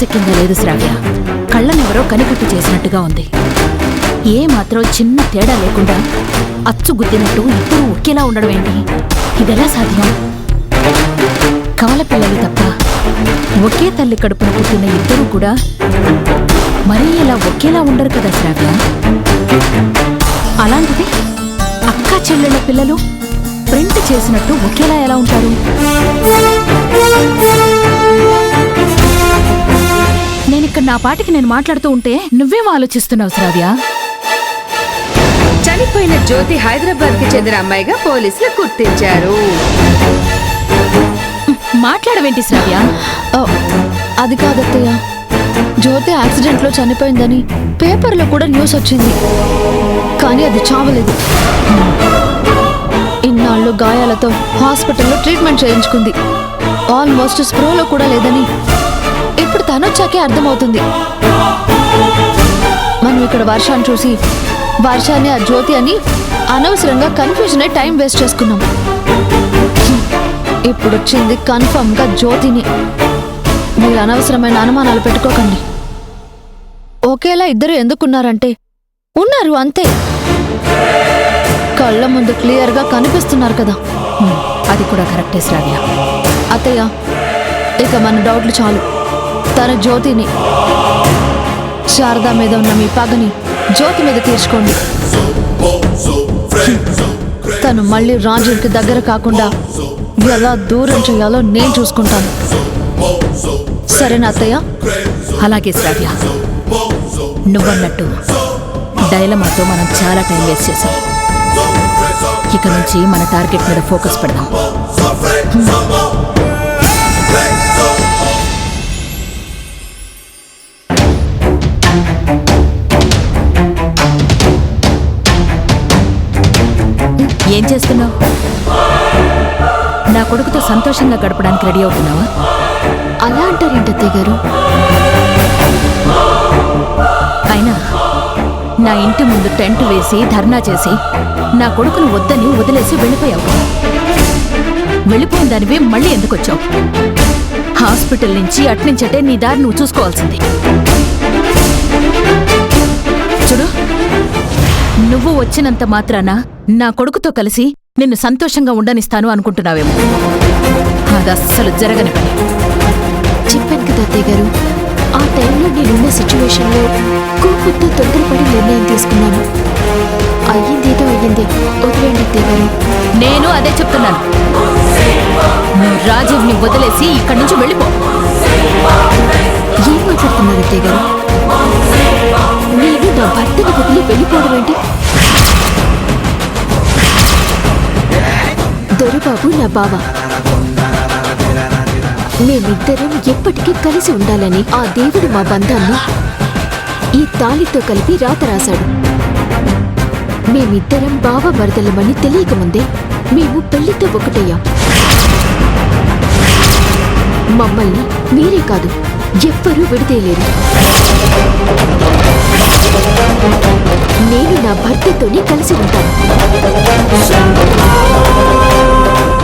మనసెక్కిందా లేదు శ్రావ్య. కళ్ళనెవరో కనికట్టు చేసినట్టుగా ఉంది. ఏ మాత్రం చిన్న తేడా లేకుండా అచ్చు గుద్దినట్టు ఇద్దరూ ఒకేలా ఉండడం ఏంటి? ఇదెలా సాధ్యం? కవల పిల్లలు తప్ప ఒకే తల్లి కడుపున పుట్టిన ఇద్దరూ కూడా మరీ ఇలా ఒకేలా ఉండరు కదా శ్రావ్య. అలాంటిది అక్క చెల్లెళ్ళ పిల్లలు ప్రింట్ చేసినట్టు ఒకేలా ఎలా ఉంటారు? నేనిక్కడ నా పాటికి నేను మాట్లాడుతూ ఉంటే నువ్వేం ఆలోచిస్తున్నావు శ్రావ్య? చనిపోయిన జ్యోతి హైదరాబాద్ కి చెందిన అమ్మాయిగా పోలీసులు గుర్తించారు. మాట్లాడవేంటి శ్రావ్య? అది కాదత్తయ్య, జ్యోతి యాక్సిడెంట్ లో చనిపోయిందని పేపర్లో కూడా న్యూస్ వచ్చింది. కానీ అది చావలేదు. ఇన్నాళ్ళు గాయాలతో హాస్పిటల్లో ట్రీట్మెంట్ చేయించుకుంది. ఆల్మోస్ట్ స్ప్రోలో కూడా లేదని ఇప్పుడు తనొచ్చాకే అర్థమవుతుంది. మనం ఇక్కడ వర్షాన్ని చూసి వర్షాన్ని ఆ జ్యోతి అని అనవసరంగా కన్ఫ్యూజన్ అయి టైం వేస్ట్ చేసుకున్నాం. ఇప్పుడు వచ్చింది కన్ఫర్మ్ గా జ్యోతిని. మీరు అనవసరమైన అనుమానాలు పెట్టుకోకండి. ఒకేలా ఇద్దరు ఎందుకున్నారంటే ఉన్నారు అంతే. కళ్ళ ముందు క్లియర్ గా కనిపిస్తున్నారు కదా. అది కూడా కరెక్టే శ్రావ్య. అత్తయ్య, ఇక మన డౌట్లు చాలు. తన జ్యోతిని, శారదా మీద ఉన్న మీ పగని జ్యోతి మీద తీర్చుకోండి. తను మళ్ళీ రాజుకి దగ్గర కాకుండా ఎలా దూరం చేయాలో నేను చూసుకుంటాను. సరేనా అత్తయ్య? అలాగే శ్రావ్య, నువ్వన్నట్టు డైలమాతో మనం చాలా టైం వేస్ట్ చేశాం. ఇక నుంచి మన టార్గెట్ మీద ఫోకస్ పెడదాం. ఏం చేస్తున్నావు? నా కొడుకుతో సంతోషంగా గడపడానికి రెడీ అవుతున్నావా? అలా అంటారేంటి అత్తయ్య గారు? అయినా నా ఇంటి ముందు టెంట్ వేసి ధర్నా చేసి నా కొడుకును వద్దని వదిలేసి వెళ్ళిపోయావు. వెళ్ళిపోయిన దానివే మళ్ళీ ఎందుకు వచ్చావు? హాస్పిటల్ నుంచి అట్నుంచటే నీ దారి నువ్వు చూసుకోవాల్సింది. చూడు, నువ్వు వచ్చినంత మాత్రాన నా కొడుకుతో కలిసి నిన్ను సంతోషంగా ఉండనిస్తాను అనుకుంటున్నావేమో. అది అస్సలు జరగని పని. చెప్పాను కదా అత్తయ్య గారు, ఆ టైంలో నేనున్న సిచ్యువేషన్లో కోపంతో తొందరపడి నిర్ణయం తీసుకున్నాను. అయ్యిందేదో అయ్యింది, వదిలేండి అత్తయ్య గారు. నేను అదే చెప్తున్నాను. నువ్వు రాజీవ్ని వదిలేసి ఇక్కడి నుంచి వెళ్ళిపో. ఏం మాట్లాడుతున్నారు అత్తయ్య గారు? నేను నా భర్తను వదిలి వెళ్ళిపోవడం ఏంటి? దొరబాబు నా బావ. మేమిద్దరం ఎప్పటికీ కలిసి ఉండాలని ఆ దేవుడు మా బంధాన్ని ఈ తాళితో కలిపి రాత రాశాడు. మేమిద్దరం బావ మరదలమని తెలియకముందే మేము పెళ్లితో ఒకటయ్యాం. మమ్మల్ని మీరే కాదు ఎవ్వరూ విడదీయలేరు. నేను నా భర్తతోనే కలిసి ఉంటాను.